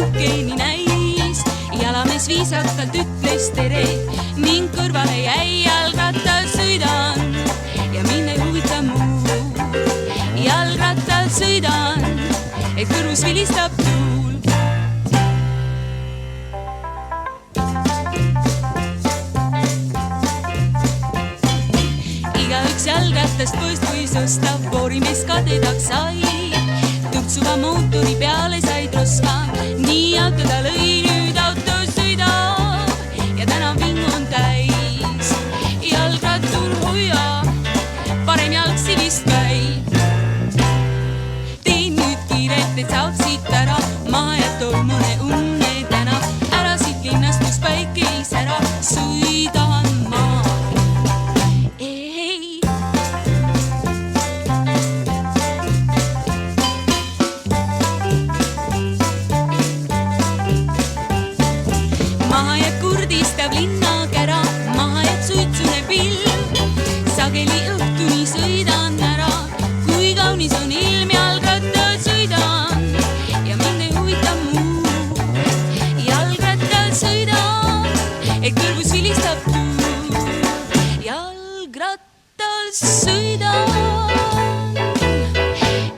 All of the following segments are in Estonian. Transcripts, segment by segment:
ookeani näis. Jalamees viisakalt ütles tere ning kõrvale jäi jalgrattal sõidan ja mind ei huvita muu. Jalgrattal sõidan, et kõrvus vilistab tuul. Igaüks jalgrattast poest võis osta, poorimees kadedaks sai. Tuksuva mootori peale said rosva, nii auto ta lõi, nüüd auto sõidab ja tänav vingu on täis. Jalgrattur hoia, parem jalgsi vist käib. Teen nüüd kiiret, et saaksid ära maha ja tolmune unne tänav. Ära siit linnast, kus päike ei sära, sõidan ma. Maha jääb kurdistab linnakära, maha jääb suitsune pilv. Sageli õhtuni sõidan ära, kui kaunis on ilm, jalgrattal sõidan ja mind ei huvita muu. Jalgrattal sõidan, et kõrvus vilistab tuul. Jalgrattal sõidan,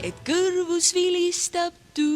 et kõrvus vilistab tuul.